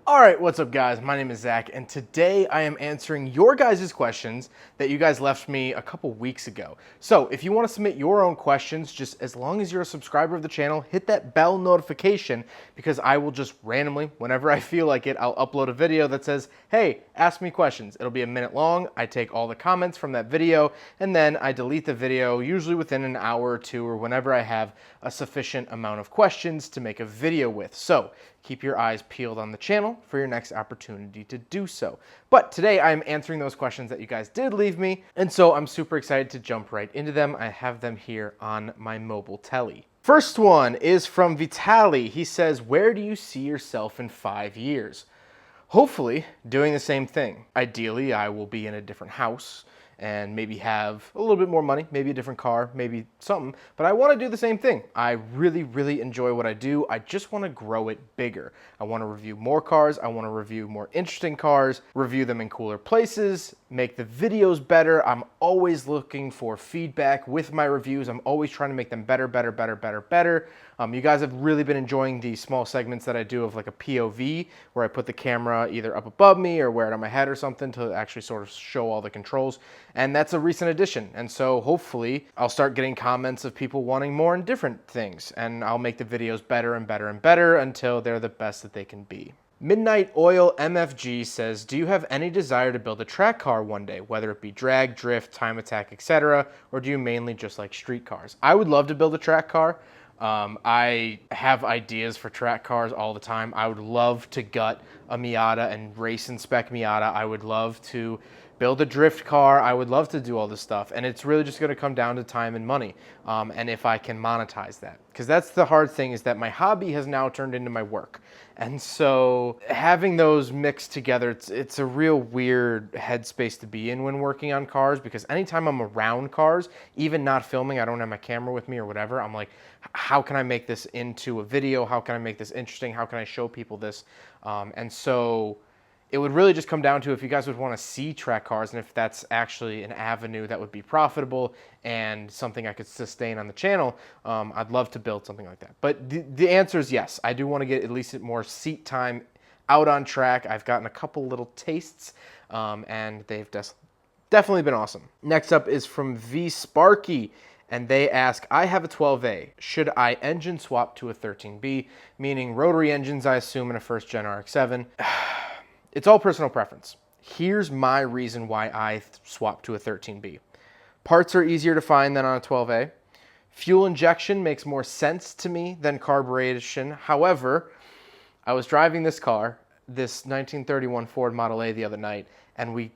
Alright, what's up guys? My name is Zach, and today I am answering your guys' questions that you guys left me a couple weeks ago. So if you want to submit your own questions, just as long as you're a subscriber of the channel, hit that bell notification because I will just randomly, whenever I feel like it, I'll upload a video that says, hey, ask me questions. It'll be a minute long. I take all the comments from that video, and then I delete the video, usually within an hour or two, or whenever I have a sufficient amount of questions to make a video with. So keep your eyes peeled on the channel for your next opportunity to do so. But today I'm answering those questions that you guys did leave me, and so I'm super excited to jump right into them. I have them here on my mobile telly. First one is from Vitali. He says, where do you see yourself in 5 years? Hopefully doing the same thing. Ideally, I will be in a different house and maybe have a little bit more money, maybe a different car, maybe something, but I want to do the same thing. I really enjoy what I do. I just want to grow it bigger. I want to review more cars. I want to review more interesting cars, review them in cooler places, make the videos better. I'm always looking for feedback with my reviews. I'm always trying to make them better. You guys have really been enjoying the small segments that I do of like a POV where I put the camera either up above me or wear it on my head or something to actually sort of show all the controls. And that's a recent addition. And so hopefully I'll start getting comments of people wanting more and different things. And I'll make the videos better and better until they're the best that they can be. Midnight Oil MFG says, do you have any desire to build a track car one day, whether it be drag, drift, time attack, etc., or do you mainly just like street cars? I would love to build a track car. I have ideas for track cars all the time. I would love to gut a Miata and race and spec Miata. I would love to build a drift car. I would love to do all this stuff. And it's really just going to come down to time and money. And if I can monetize that. Because that's the hard thing, is that my hobby has now turned into my work. And so having those mixed together, it's a real weird headspace to be in when working on cars, because anytime I'm around cars, even not filming, I don't have my camera with me or whatever, I'm like, how can I make this into a video? How can I make this interesting? How can I show people this? And so it would really just come down to if you guys would want to see track cars and if that's actually an avenue that would be profitable and something I could sustain on the channel. I'd love to build something like that. But the answer is yes. I do want to get at least more seat time out on track. I've gotten a couple little tastes and they've definitely been awesome. Next up is from V Sparky. And they ask, I have a 12A. Should I engine swap to a 13B? Meaning rotary engines, I assume, in a first gen RX-7. It's all personal preference. Here's my reason why I swapped to a 13B. Parts are easier to find than on a 12A. Fuel injection makes more sense to me than carburation. However, I was driving this car, this 1931 Ford Model A, the other night, and we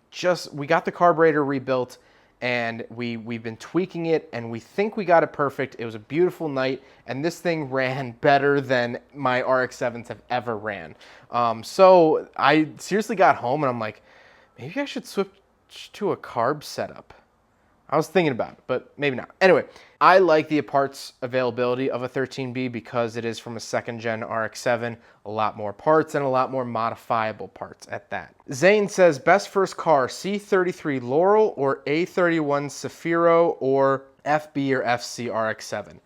got the carburetor rebuilt, and we've been tweaking it, and we think we got it perfect. It was a beautiful night, and this thing ran better than my RX-7s have ever ran. So I seriously got home, and I'm like, maybe I should switch to a carb setup. I was thinking about it, but maybe not. Anyway, I like the parts availability of a 13B because it is from a second gen RX-7, a lot more parts and a lot more modifiable parts at that. Zane says, best first car, C33 Laurel or A31 Safiro or FB or FC RX-7?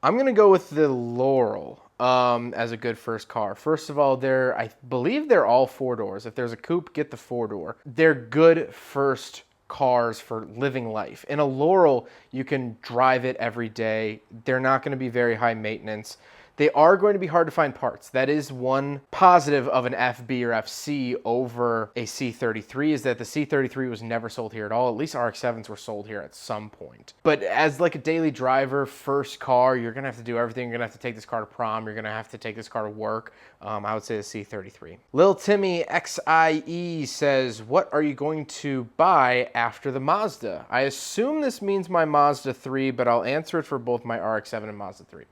I'm gonna go with the Laurel as a good first car. First of all, I believe they're all 4-doors. If there's a coupe, get the 4-door. They're good first cars for living life. In a Laurel, you can drive it every day. They're not going to be very high maintenance. They are going to be hard to find parts. That is one positive of an FB or FC over a C33, is that the C33 was never sold here at all. At least RX-7s were sold here at some point. But as like a daily driver, first car, you're going to have to do everything. You're going to have to take this car to prom. You're going to have to take this car to work. I would say the C33. Lil Timmy XIE says, what are you going to buy after the Mazda? I assume this means my Mazda 3, but I'll answer it for both my RX-7 and Mazda 3.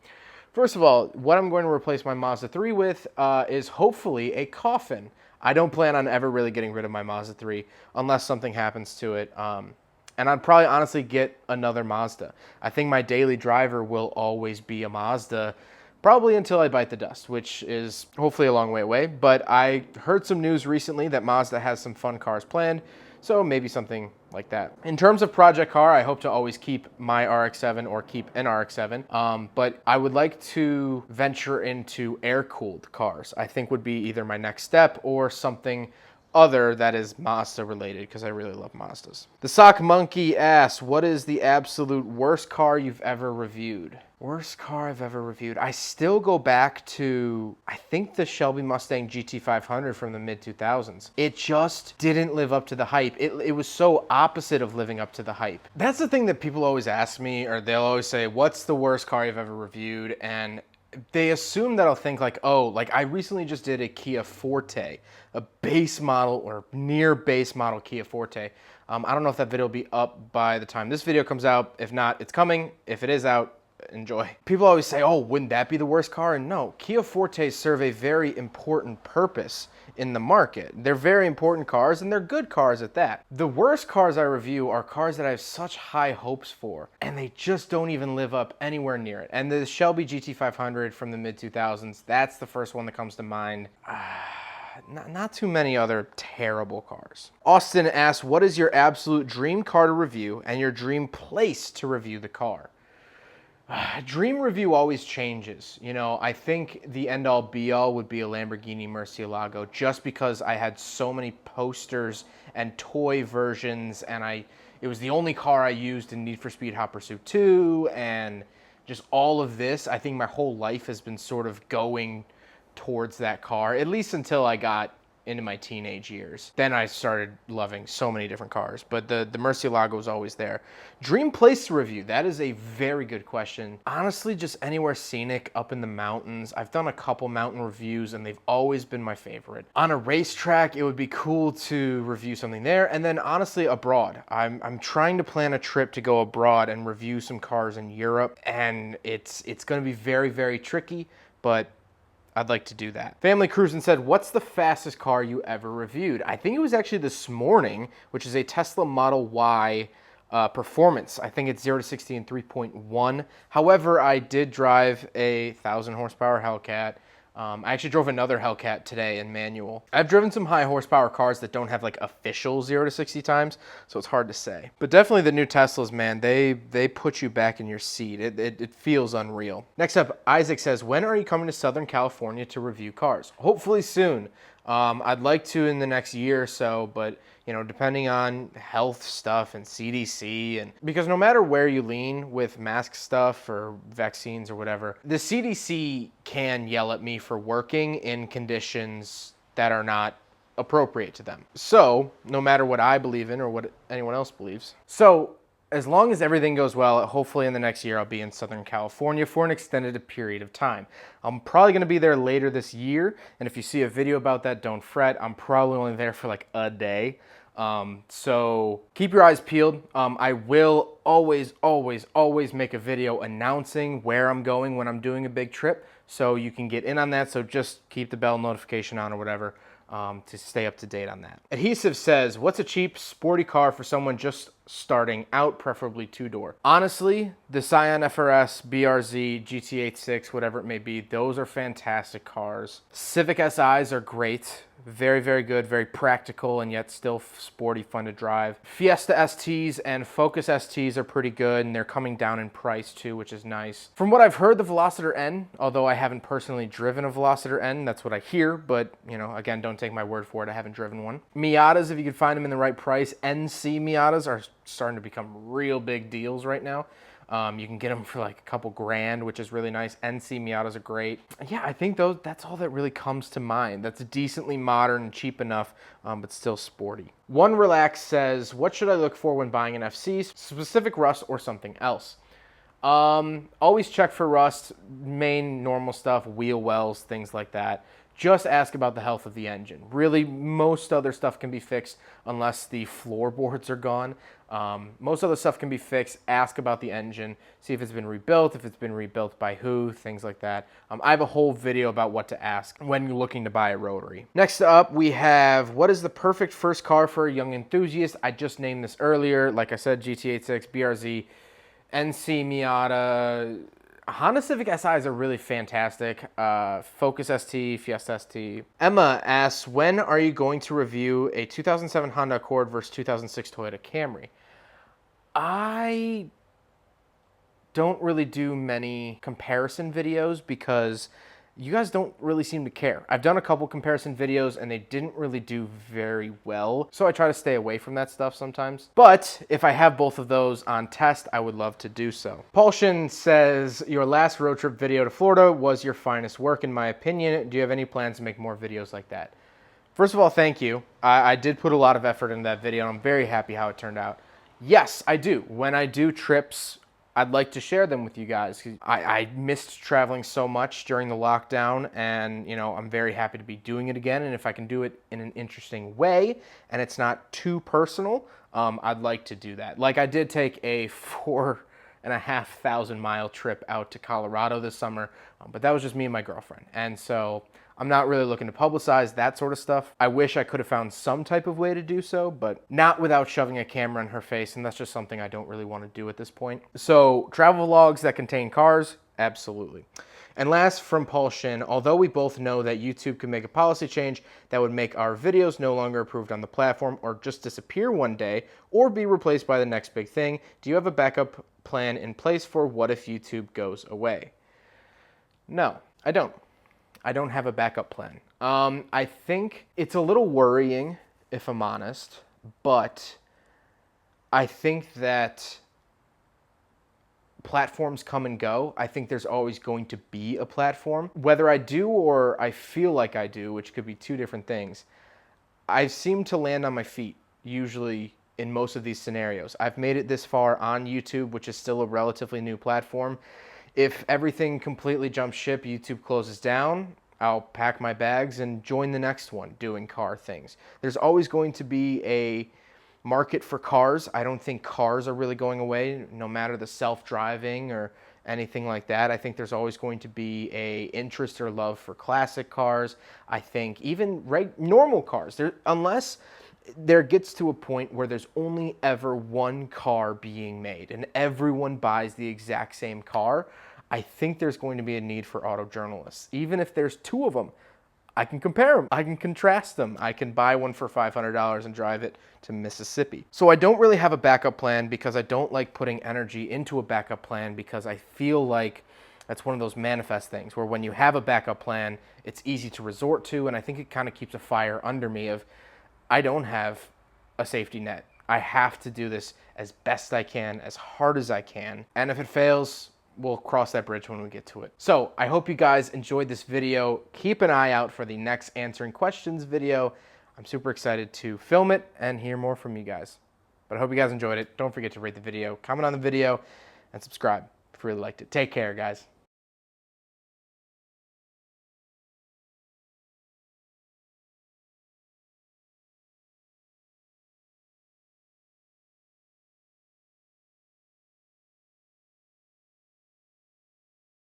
First of all, what I'm going to replace my Mazda 3 with is hopefully a coffin. I don't plan on ever really getting rid of my Mazda 3 unless something happens to it. And I'd probably honestly get another Mazda. I think my daily driver will always be a Mazda, probably until I bite the dust, which is hopefully a long way away. But I heard some news recently that Mazda has some fun cars planned, so maybe something like that. In terms of project car, I hope to always keep my RX-7 or keep an RX-7, but I would like to venture into air-cooled cars. I think would be either my next step or something other that is Mazda related, because I really love Mazdas. The Sock Monkey asks, what is the absolute worst car you've ever reviewed? Worst car I've ever reviewed. I still go back to, I think, the Shelby Mustang GT500 from the mid-2000s. It just didn't live up to the hype. It was so opposite of living up to the hype. That's the thing that people always ask me, or they'll always say, what's the worst car you've ever reviewed? And they assume that I'll think like, oh, like I recently just did a Kia Forte, a base model or near base model Kia Forte. I don't know if that video will be up by the time this video comes out. If not, it's coming. If it is out, enjoy. People always say, oh, wouldn't that be the worst car? And no, Kia Fortes serve a very important purpose in the market. They're very important cars, and they're good cars at that. The worst cars I review are cars that I have such high hopes for, and they just don't even live up anywhere near it. And the Shelby GT500 from the mid-2000s, that's the first one that comes to mind. Not too many other terrible cars. Austin asks, what is your absolute dream car to review and your dream place to review the car? Dream review always changes. You know, I think the end-all be-all would be a Lamborghini Murcielago, just because I had so many posters and toy versions, and it was the only car I used in Need for Speed Hot Pursuit 2, and just all of this. I think my whole life has been sort of going towards that car, at least until I got into my teenage years. Then I started loving so many different cars, but the Murcielago was always there. Dream place to review, that is a very good question. Honestly, just anywhere scenic, up in the mountains. I've done a couple mountain reviews and they've always been my favorite. On a racetrack, it would be cool to review something there. And then honestly, abroad. I'm trying to plan a trip to go abroad and review some cars in Europe, and it's gonna be very, very tricky, but I'd like to do that. Family Cruisin' said, what's the fastest car you ever reviewed? I think it was actually this morning, which is a Tesla Model Y Performance. I think it's 0 to 60 in 3.1. However, I did drive a 1,000 horsepower Hellcat. I actually drove another Hellcat today in manual. I've driven some high horsepower cars that don't have like official 0 to 60 times, so it's hard to say. But definitely the new Teslas, man, they put you back in your seat. It feels unreal. Next up, Isaac says, when are you coming to Southern California to review cars? Hopefully soon. I'd like to in the next year or so, but you know, depending on health stuff and CDC, and because no matter where you lean with mask stuff or vaccines or whatever, the CDC can yell at me for working in conditions that are not appropriate to them. So no matter what I believe in or what anyone else believes. So as long as everything goes well, hopefully in the next year, I'll be in Southern California for an extended period of time. I'm probably gonna be there later this year, and if you see a video about that, don't fret. I'm probably only there for like a day. So keep your eyes peeled. I will always make a video announcing where I'm going when I'm doing a big trip, so you can get in on that. So just keep the bell notification on or whatever. To stay up to date on that. Adhesive says, what's a cheap sporty car for someone just starting out, preferably two-door? Honestly, the Scion FRS, BRZ, GT86, whatever it may be, those are fantastic cars. Civic SIs are great. Very, very good, very practical, and yet still sporty, fun to drive. Fiesta STs and Focus STs are pretty good, and they're coming down in price too, which is nice. From what I've heard, the Velociter N, although I haven't personally driven a Velociter N, that's what I hear, but you know, again, don't take my word for it, I haven't driven one. Miatas, if you can find them in the right price, NC Miatas are starting to become real big deals right now. You can get them for like a couple grand, which is really nice. NC Miatas are great. Yeah, I think that's all that really comes to mind. That's decently modern and cheap enough, but still sporty. One Relax says, what should I look for when buying an FC? Specific rust or something else? Always check for rust, main normal stuff, wheel wells, things like that. Just ask about the health of the engine. Really, most other stuff can be fixed unless the floorboards are gone. Most other stuff can be fixed. Ask about the engine. See if it's been rebuilt, if it's been rebuilt by who, things like that. I have a whole video about what to ask when you're looking to buy a Rotary. Next up, we have, what is the perfect first car for a young enthusiast? I just named this earlier. Like I said, GT86, BRZ, NC Miata. Honda Civic SIs are really fantastic. Focus ST, Fiesta ST. Emma asks, when are you going to review a 2007 Honda Accord versus 2006 Toyota Camry? I don't really do many comparison videos because you guys don't really seem to care. I've done a couple comparison videos and they didn't really do very well, so I try to stay away from that stuff sometimes. But if I have both of those on test, I would love to do so. Paulshin says, your last road trip video to Florida was your finest work in my opinion. Do you have any plans to make more videos like that? First of all, thank you. I did put a lot of effort into that video and I'm very happy how it turned out. Yes, I do. When I do trips, I'd like to share them with you guys. I missed traveling so much during the lockdown, and I'm very happy to be doing it again. And if I can do it in an interesting way and it's not too personal, I'd like to do that. Like I did take a 4,500 mile trip out to Colorado this summer, but that was just me and my girlfriend. And so I'm not really looking to publicize that sort of stuff. I wish I could have found some type of way to do so, but not without shoving a camera in her face, and that's just something I don't really want to do at this point. So travel vlogs that contain cars, absolutely. And last from Paul Shin, although we both know that YouTube could make a policy change that would make our videos no longer approved on the platform or just disappear one day or be replaced by the next big thing, do you have a backup plan in place for what if YouTube goes away? No, I don't. I don't have a backup plan. I think it's a little worrying, if I'm honest, but I think that platforms come and go. I think there's always going to be a platform. Whether I do or I feel like I do, which could be two different things, I seem to land on my feet, usually in most of these scenarios. I've made it this far on YouTube, which is still a relatively new platform. If everything completely jumps ship, YouTube closes down, I'll pack my bags and join the next one doing car things. There's always going to be a market for cars. I don't think cars are really going away, no matter the self-driving or anything like that. I think there's always going to be a interest or love for classic cars. I think even normal cars, unless there gets to a point where there's only ever one car being made and everyone buys the exact same car, I think there's going to be a need for auto journalists. Even if there's two of them, I can compare them. I can contrast them. I can buy one for $500 and drive it to Mississippi. So I don't really have a backup plan because I don't like putting energy into a backup plan because I feel like that's one of those manifest things where when you have a backup plan, it's easy to resort to, and I think it kind of keeps a fire under me of I don't have a safety net. I have to do this as best I can, as hard as I can, and if it fails, we'll cross that bridge when we get to it. So I hope you guys enjoyed this video. Keep an eye out for the next answering questions video. I'm super excited to film it and hear more from you guys. But I hope you guys enjoyed it. Don't forget to rate the video, comment on the video, and subscribe if you really liked it. Take care, guys.